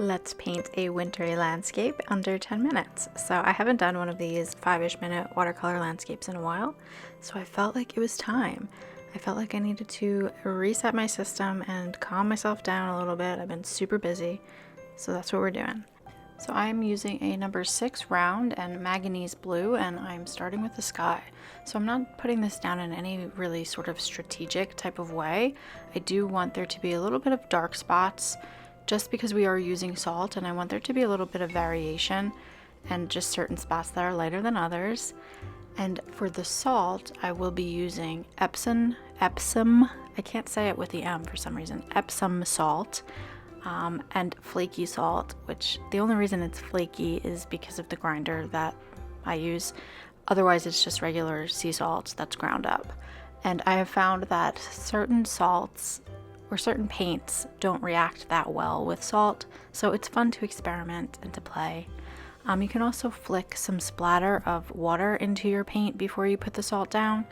Let's paint a wintry landscape under 10 minutes. So I haven't done one of these 5-ish minute watercolor landscapes in a while, so I felt like it was time. I felt like I needed to reset my system and calm myself down a little bit. I've been super busy, so that's what we're doing. So I'm using a number 6 round and manganese blue, and I'm starting with the sky. So I'm not putting this down in any really sort of strategic type of way. I do want there to be a little bit of dark spots just because we are using salt, and I want there to be a little bit of variation and just certain spots that are lighter than others. And for the salt, I will be using Epsom, I can't say it with the M for some reason, Epsom salt, and flaky salt, which the only reason it's flaky is because of the grinder that I use. Otherwise, it's just regular sea salt that's ground up. And I have found that certain salts or certain paints don't react that well with salt, so it's fun to experiment and to play. You can also flick some splatter of water into your paint before you put the salt down.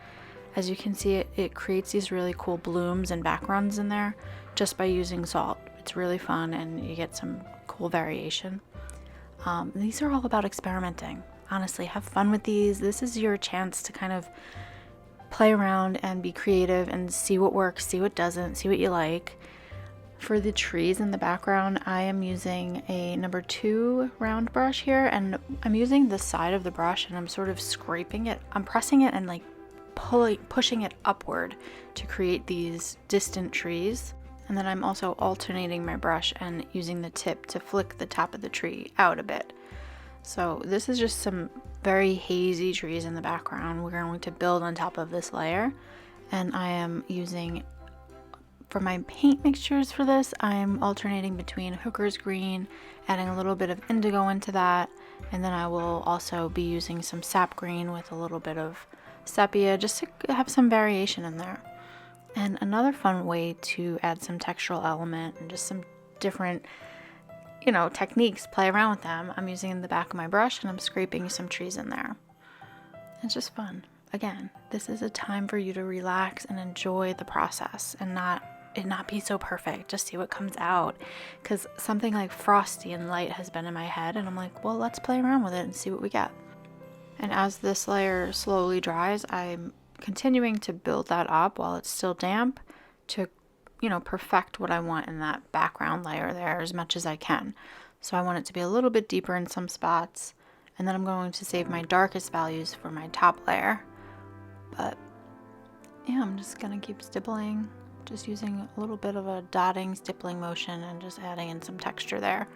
As you can see, it creates these really cool blooms and backgrounds in there just by using salt. It's really fun and you get some cool variation. These are all about experimenting. Honestly, have fun with these. This is your chance to kind of play around and be creative and see what works, see what doesn't, see what you like. For the trees in the background, I am using a number 2 round brush here, and I'm using the side of the brush and I'm sort of scraping it. I'm pressing it and like pushing it upward to create these distant trees. And then I'm also alternating my brush and using the tip to flick the top of the tree out a bit. So this is just some very hazy trees in the background. We're going to build on top of this layer, and I am using, for my paint mixtures for this, I'm alternating between Hooker's green, adding a little bit of indigo into that, and then I will also be using some sap green with a little bit of sepia just to have some variation in there. And another fun way to add some textural element and just some different techniques, play around with them. I'm using the back of my brush and I'm scraping some trees in there. It's just fun. Again, this is a time for you to relax and enjoy the process and not be so perfect. Just see what comes out. Because something like frosty and light has been in my head, and I'm like, well, let's play around with it and see what we get. And as this layer slowly dries, I'm continuing to build that up while it's still damp to perfect what I want in that background layer there as much as I can. So I want it to be a little bit deeper in some spots, and then I'm going to save my darkest values for my top layer. But yeah, I'm just gonna keep stippling, just using a little bit of a dotting stippling motion and just adding in some texture there.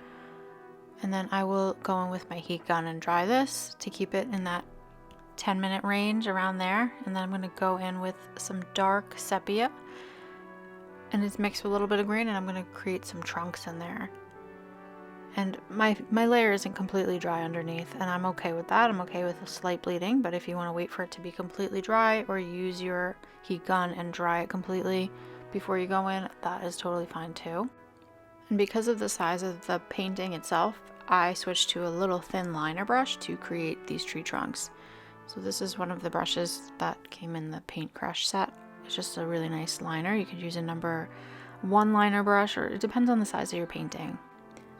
And then I will go in with my heat gun and dry this to keep it in that 10-minute range around there. And then I'm gonna go in with some dark sepia, and it's mixed with a little bit of green, and I'm going to create some trunks in there. And my layer isn't completely dry underneath, and I'm okay with that. I'm okay with a slight bleeding, but if you want to wait for it to be completely dry or use your heat gun and dry it completely before you go in, that is totally fine too. And because of the size of the painting itself, I switched to a little thin liner brush to create these tree trunks. So this is one of the brushes that came in the Paint Crush set. It's just a really nice liner. You could use a number 1 liner brush, or it depends on the size of your painting.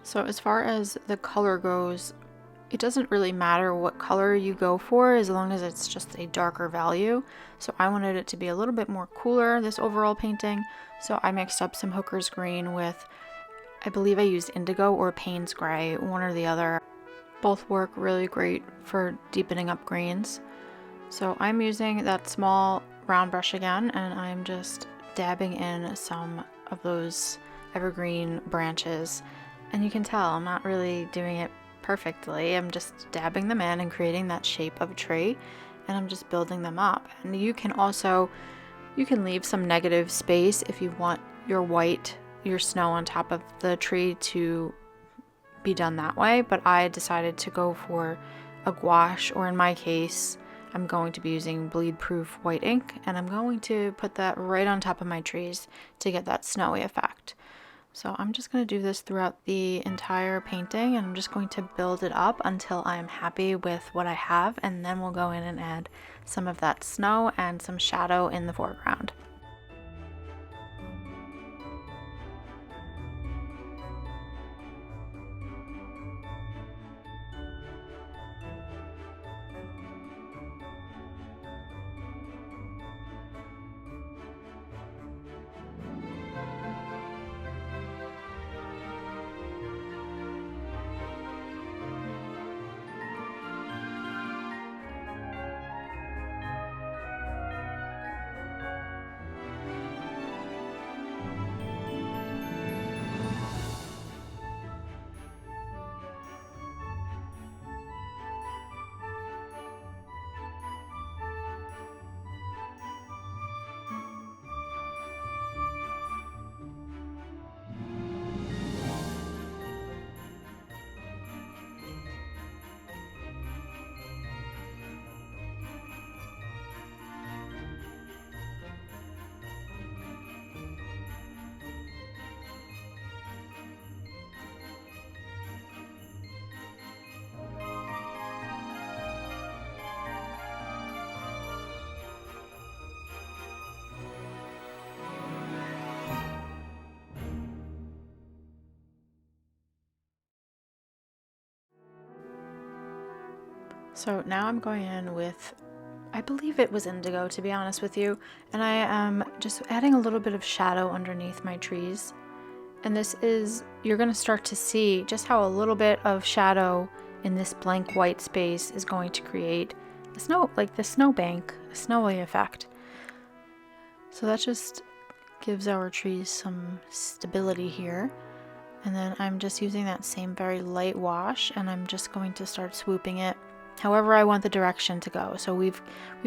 So as far as the color goes, it doesn't really matter what color you go for as long as it's just a darker value. So I wanted it to be a little bit more cooler, this overall painting. So I mixed up some Hooker's green with, I believe I used indigo or Payne's gray, one or the other. Both work really great for deepening up greens. So I'm using that small round brush again, and I'm just dabbing in some of those evergreen branches, and you can tell I'm not really doing it perfectly. I'm just dabbing them in and creating that shape of a tree, and I'm just building them up. And you can leave some negative space if you want your snow on top of the tree to be done that way, but I decided to go for a gouache, or in my case I'm going to be using bleed proof white ink, and I'm going to put that right on top of my trees to get that snowy effect. So I'm just going to do this throughout the entire painting, and I'm just going to build it up until I'm happy with what I have, and then we'll go in and add some of that snow and some shadow in the foreground. So now I'm going in with, I believe it was indigo, to be honest with you, and I am just adding a little bit of shadow underneath my trees. And this is, you're going to start to see just how a little bit of shadow in this blank white space is going to create the snow, like the snowbank, a snowy effect. So that just gives our trees some stability here. And then I'm just using that same very light wash, and I'm just going to start swooping it however I want the direction to go. So we've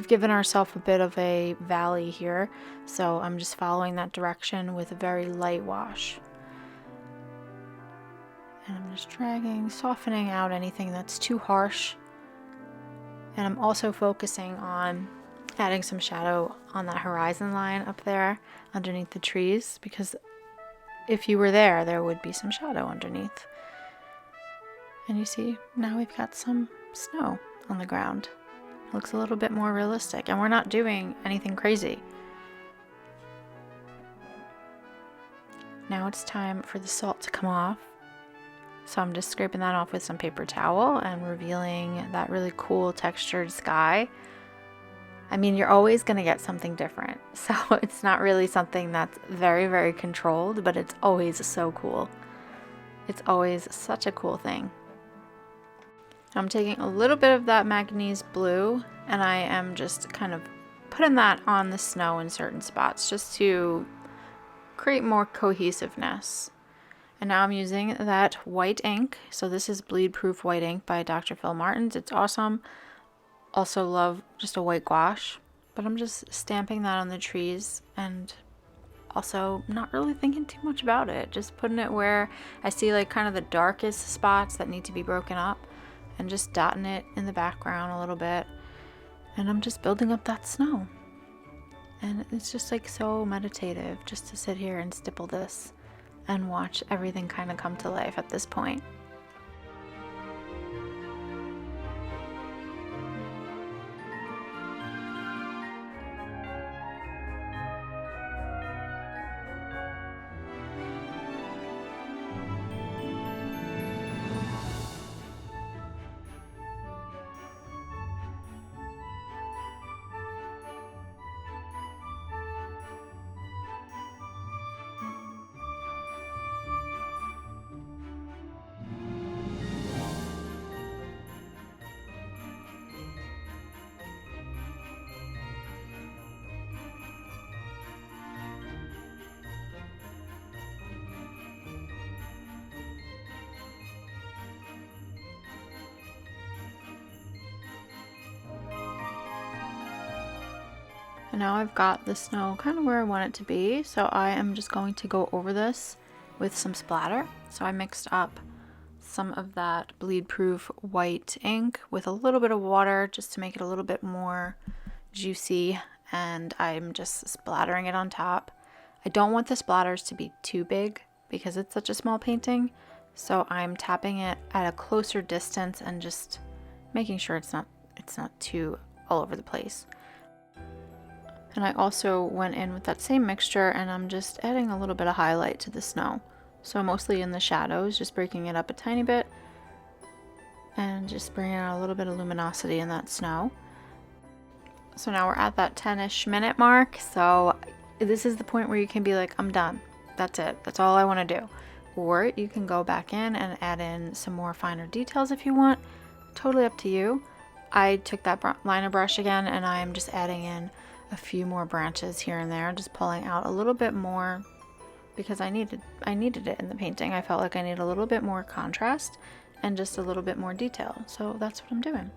given ourselves a bit of a valley here, so I'm just following that direction with a very light wash. And I'm just dragging, softening out anything that's too harsh. And I'm also focusing on adding some shadow on that horizon line up there underneath the trees, because if you were there, there would be some shadow underneath. And you see, now we've got some snow on the ground. It looks a little bit more realistic, and we're not doing anything crazy. Now it's time for the salt to come off. So I'm just scraping that off with some paper towel and revealing that really cool textured sky. I mean, you're always going to get something different. So it's not really something that's very, very controlled, but it's always so cool. It's always such a cool thing. I'm taking a little bit of that manganese blue, and I am just kind of putting that on the snow in certain spots just to create more cohesiveness. And now I'm using that white ink. So this is bleed proof white ink by Dr. Phil Martins. It's awesome. Also love just a white gouache, but I'm just stamping that on the trees and also not really thinking too much about it. Just putting it where I see like kind of the darkest spots that need to be broken up, and just dotting it in the background a little bit. And I'm just building up that snow. And it's just like so meditative just to sit here and stipple this and watch everything kind of come to life at this point. And now I've got the snow kind of where I want it to be, so I am just going to go over this with some splatter. So I mixed up some of that bleed proof white ink with a little bit of water just to make it a little bit more juicy, and I'm just splattering it on top. I don't want the splatters to be too big because it's such a small painting, so I'm tapping it at a closer distance and just making sure it's not too all over the place. And I also went in with that same mixture, and I'm just adding a little bit of highlight to the snow. So mostly in the shadows, just breaking it up a tiny bit and just bringing out a little bit of luminosity in that snow. So now we're at that 10-ish minute mark. So this is the point where you can be like, I'm done. That's it. That's all I want to do. Or you can go back in and add in some more finer details if you want. Totally up to you. I took that liner brush again, and I am just adding in a few more branches here and there, just pulling out a little bit more because I needed it in the painting. I felt like I needed a little bit more contrast and just a little bit more detail. So that's what I'm doing.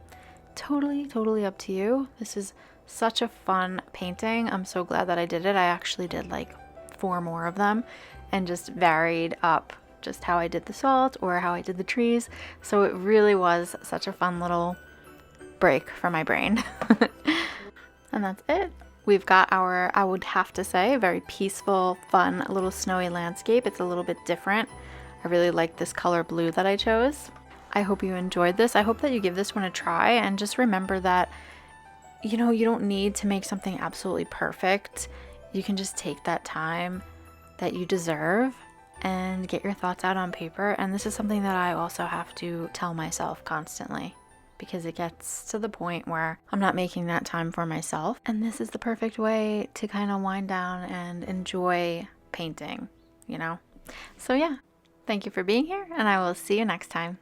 Totally up to you. This is such a fun painting. I'm so glad that I did it. I actually did like 4 more of them and just varied up just how I did the salt or how I did the trees. So it really was such a fun little break for my brain. And that's it. We've got our, I would have to say, very peaceful, fun little snowy landscape. It's a little bit different. I really like this color blue that I chose. I hope you enjoyed this. I hope that you give this one a try, and just remember that, you know, you don't need to make something absolutely perfect. You can just take that time that you deserve and get your thoughts out on paper. And this is something that I also have to tell myself constantly. because it gets to the point where I'm not making that time for myself. And this is the perfect way to kind of wind down and enjoy painting, you know? So yeah, thank you for being here, and I will see you next time.